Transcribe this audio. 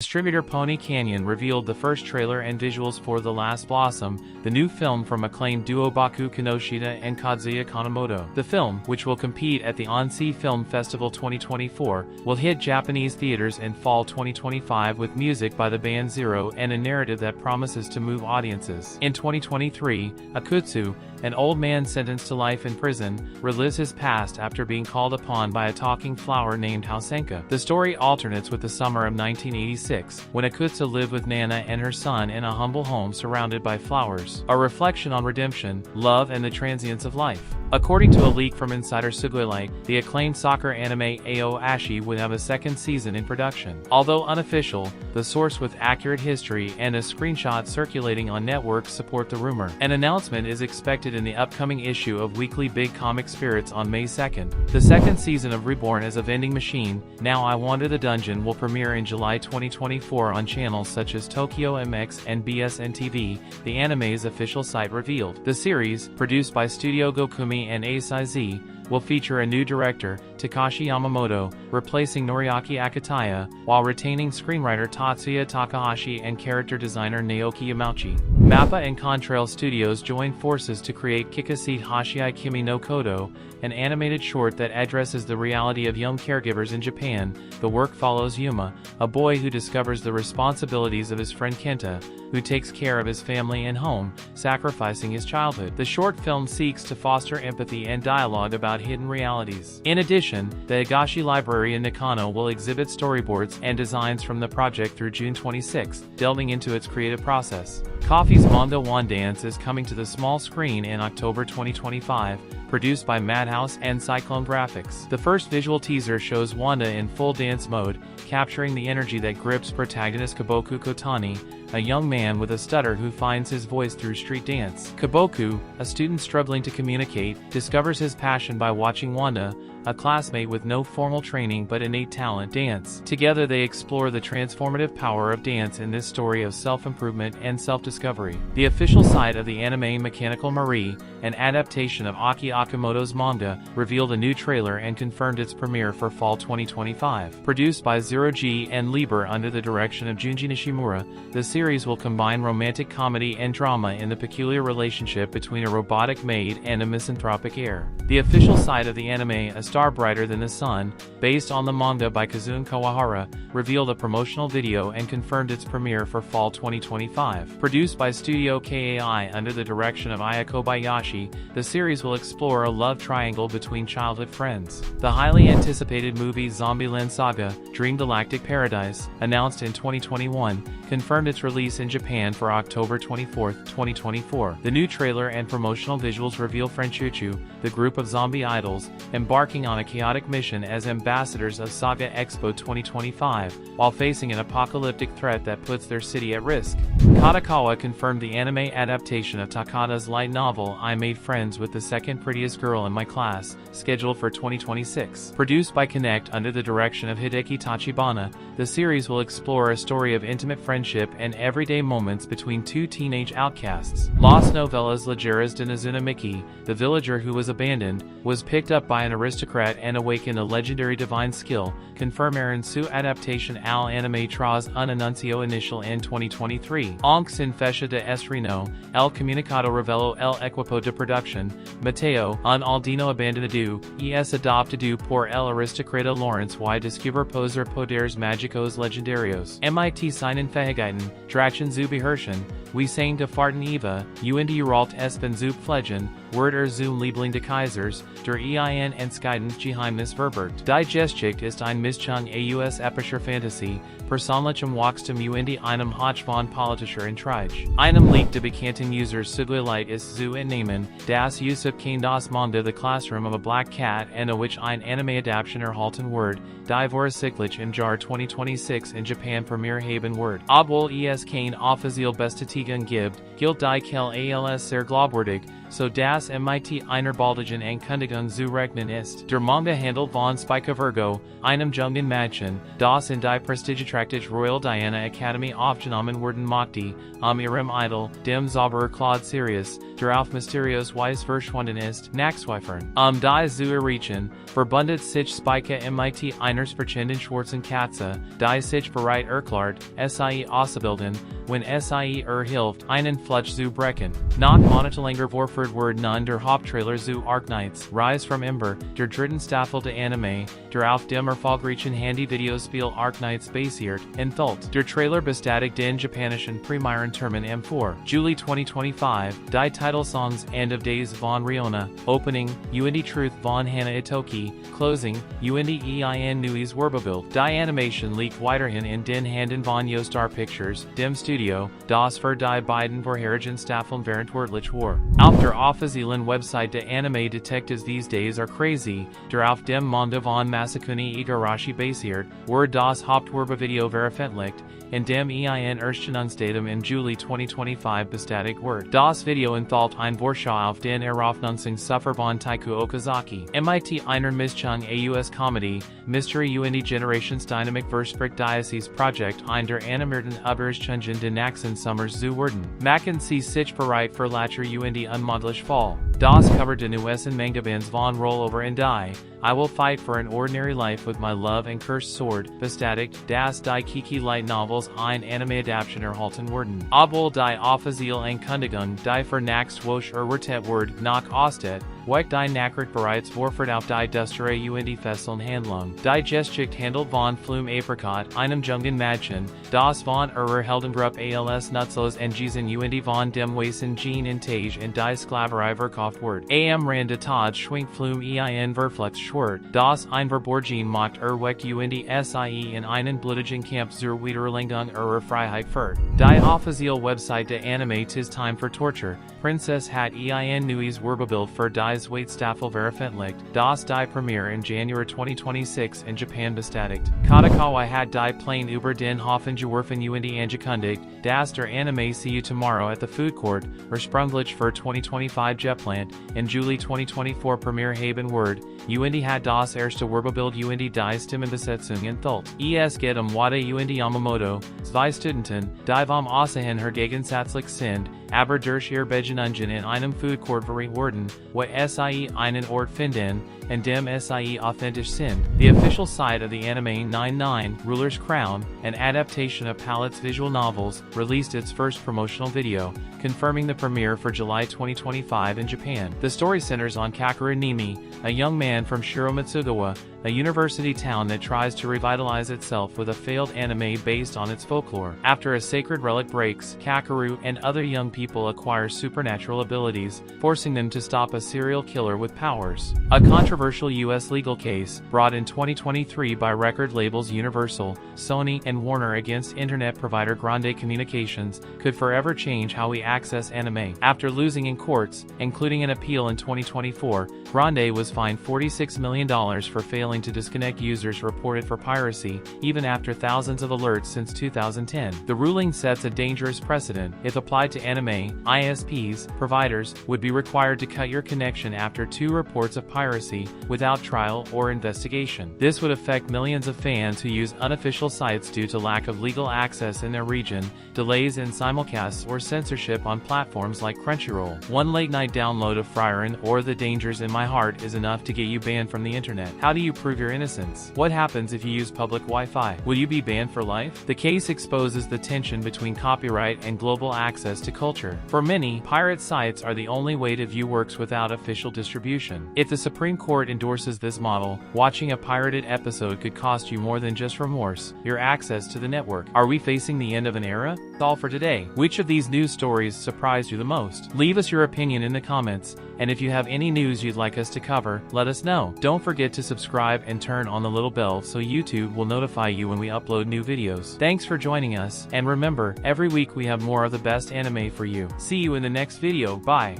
Distributor Pony Canyon revealed the first trailer and visuals for The Last Blossom, the new film from acclaimed duo Baku Kinoshita and Kazuya Kanemoto. The film, which will compete at the Annecy Film Festival 2024, will hit Japanese theaters in fall 2025 with music by the band Zero and a narrative that promises to move audiences. In 2023, Akutsu, an old man sentenced to life in prison, relives his past after being called upon by a talking flower named Hausenka. The story alternates with the summer of 1986, when Akutsu lived with Nana and her son in a humble home surrounded by flowers, a reflection on redemption, love and the transience of life. According to a leak from insider Sugoi, the acclaimed soccer anime Ao Ashi would have a second season in production. Although unofficial, the source with accurate history and a screenshot circulating on networks support the rumor. An announcement is expected in the upcoming issue of Weekly Big Comic Spirits on May 2nd. The second season of Reborn as a Vending Machine, Now I Wander the Dungeon will premiere in July 2024 on channels such as Tokyo MX and BSN TV, the anime's official site revealed. The series, produced by Studio Gokumi and Asahi Z, will feature a new director, Takashi Yamamoto, replacing Noriaki Akitaya, while retaining screenwriter Tatsuya Takahashi and character designer Naoki Yamauchi. MAPPA and Contrail Studios joined forces to create Kikaseed Hashiai Kimi no Kodo, an animated short that addresses the reality of young caregivers in Japan. The work follows Yuma, a boy who discovers the responsibilities of his friend Kenta, who takes care of his family and home, sacrificing his childhood. The short film seeks to foster empathy and dialogue about hidden realities. In addition, the Higashi Library in Nakano will exhibit storyboards and designs from the project through June 26, delving into its creative process. Coffee's Manga One Dance is coming to the small screen in October 2025, produced by Madhouse and Cyclone Graphics. The first visual teaser shows Wanda in full dance mode, capturing the energy that grips protagonist Kaboku Kotani, a young man with a stutter who finds his voice through street dance. Kaboku, a student struggling to communicate, discovers his passion by watching Wanda, a classmate with no formal training but innate talent, dance. Together they explore the transformative power of dance in this story of self-improvement and self-discovery. The official site of the anime Mechanical Marie, an adaptation of Aki Akimoto's manga, revealed a new trailer and confirmed its premiere for fall 2025. Produced by Zero G and Lieber under the direction of Junji Nishimura, the series will combine romantic comedy and drama in the peculiar relationship between a robotic maid and a misanthropic heir. The official site of the anime A Star Brighter Than the Sun, based on the manga by Kazun Kawahara, revealed a promotional video and confirmed its premiere for fall 2025. Produced by Studio KAI under the direction of Aya Kobayashi, the series will explore a love triangle between childhood friends. The highly anticipated movie Zombieland Saga, Dream Galactic Paradise, announced in 2021, confirmed its release in Japan for October 24, 2024. The new trailer and promotional visuals reveal Frenchuchu, the group of zombie idols, embarking on a chaotic mission as ambassadors of Saga Expo 2025, while facing an apocalyptic threat that puts their city at risk. Kadokawa confirmed the anime adaptation of Takada's light novel I Made Friends with the Second Prettiest Girl in My Class, scheduled for 2026. Produced by Connect under the direction of Hideki Tachibana, the series will explore a story of intimate friendship and everyday moments between two teenage outcasts. Las Novelas Ligeras de Nazuna Miki, the villager who was abandoned, was picked up by an aristocrat and awakened a legendary divine skill, confirm Aaron Su adaptation al anime tras un anuncio initial en 2023. Aunque sin fecha de estreno, el comunicado reveló el equipo de producción, Mateo, un aldino abandonado, es adoptado por el aristocrata Lawrence y descubre poser poderes mágicos legendarios. Mit seinen Fähigkeiten, Drachen zu beherrschen, wie sang de Farten Eva, und Uralt Espen zu pflegen, Word zum Liebling de Kaisers, der Ein Enskiden Geheimnis Verbert. Die Geschichte ist ein Mischung aus epischer Fantasy, persönlichem Wachstum und einem Hodge von politischer Intrige. Einem Leak de bekannten Users Sugoi ist zu entnehmen, das Yusuf Kane das Manga The Classroom of a Black Cat and a which ein Anime Adaption erhalten Word, die Voraussichtlich im Jahr 2026 in Japan Premiere Haben Word. Obwohl es Kane offiziell Bestätigung gibt, gilt die Kell als sehr glaubwürdig, so das Das MIT einer Baldigen Ankündigung zu rechnen ist. Der Manga handelt von Spikevergo, einem jungen Mädchen, das in die prestigeträchtige Royal Diana Academy aufgenommen worden mochte, ihrem Idol, dem Zauberer Sirius, der auf mysteriös Weise verschwunden ist, nachzweifern. Die zu erreichen, verbundet sich Spike MIT einers verchenden schwarzen Katze, die sich bereit erklärt, sie auszubilden, wenn sie hilft, einen Fluch zu brechen. Nach monatelänger Vorfahrt wurde nun der Haupttrailer zu Arknights, Rise from Ember, der dritten Staffel der Anime, der auf dem erfolgreichen Handy-Videospiel Arknights basiert, enthält. Der Trailer bestätigt den japanischen Premierentermin am 4. Juli 2025, die Titelsongs End of Days von Riona, Opening, UND Truth von Hana Itoki, Closing, UND EIN Nuis Werbebild. Die Animation liegt weiterhin in den Handen von Star Pictures, dem Studio, das für die beiden vorherigen Staffeln verantwortlich war. Auf der offiziellen Website der Anime Detectives These Days Are Crazy, der auf dem Manga von Masakuni Igarashi basiert, wurde das Hauptwerbevideo veröffentlicht, in dem ein Erscheinungsdatum im Juli 2025 bestätigt wird. Das Video enthält ein Vorschau auf den Eröffnungssuffer von Taiku Okazaki. MIT einer Mischung aus Comedy, Mystery und Generationsdynamic verspricht dieses Projekt ein der animierten Überraschungen den nächsten Sommers zu werden. Machen Sie sich bereit für Lacher und unmodlich Fall. Das Cover den neuesten Mangabands von Rollover and Die, I Will Fight for an Ordinary Life with My Love and Cursed Sword, bestätigt, dass die Kiki Light Novels ein Anime-Adaptation erhalten werden. Obwohl die offizielle Ankündigung, die für nächste Woche erwartet wird, nach aussteht, weicht die Nachricht bereits Vorfahrt auf die düstere und fesseln Handlung. Die Geschichte handelt von Flume Apricot, einem jungen Mädchen, das von ihrer Heldengruppe als Nutzlos entgessen und von dem Weißen Gene in Tage und die Sklaverei verkauft wird. Am Rande Tod schwingt Flume ein Verflex Schwert, das ein Verborgen macht weicht und sie in einen blutigen Kampf zur Wiedererlangung ihrer Freiheit führt. Die offizielle Website der Anime Tis Time for Torture, Princess hat ein Nuis Werbebild für die zweite Staffel veröffentlicht, das die Premiere in January 2026 in Japan bestätigt. Kadokawa hat die Pläne über den Hofen geworfen und angekündigt, dass der Anime See You Tomorrow at the Food Court, ursprünglich für 2025 geplant, in Juli 2024 Premiere haben wird, und hat das erste Werbebild und die Stimmenbesetzung enthält. Es geht Wada und Yamamoto, zwei Studenten, die vom Aussehen her gegensätzlich sind, aber durch ihr Begegnungen in einem Food Court verriet wurden, wo sie einen Ort finden, in dem sie authentisch sind. The official site of the anime 99, Ruler's Crown, an adaptation of Palette's visual novels, released its first promotional video, confirming the premiere for July 2025 in Japan. The story centers on Kakeru Nimi, a young man from Shiromatsugawa, a university town that tries to revitalize itself with a failed anime based on its folklore. After a sacred relic breaks, Kakeru and other young people acquire supernatural abilities, forcing them to stop a serial killer with powers. A controversial U.S. legal case, brought in 2023 by record labels Universal, Sony, and Warner against internet provider Grande Communications, could forever change how we access anime. After losing in courts, including an appeal in 2024, Grande was fined $46 million for failing to disconnect users reported for piracy, even after thousands of alerts since 2010. The ruling sets a dangerous precedent. If applied to anime, ISPs, providers, would be required to cut your connection after 2 reports of piracy, without trial or investigation. This would affect millions of fans who use unofficial sites due to lack of legal access in their region, delays in simulcasts or censorship on platforms like Crunchyroll. One late-night download of Frieren or The Dangers in My Heart is enough to get you banned from the internet. How do you prove your innocence? What happens if you use public Wi-Fi? Will you be banned for life? The case exposes the tension between copyright and global access to culture. For many, pirate sites are the only way to view works without official distribution. If the Supreme Court endorses this model, watching a pirated episode could cost you more than just remorse, your access to the network. Are we facing the end of an era? That's all for today. Which of these news stories surprised you the most? Leave us your opinion in the comments, and if you have any news you'd like us to cover, let us know. Don't forget to subscribe and turn on the little bell so YouTube will notify you when we upload new videos. Thanks for joining us, and remember, every week we have more of the best anime for you. See you in the next video. Bye.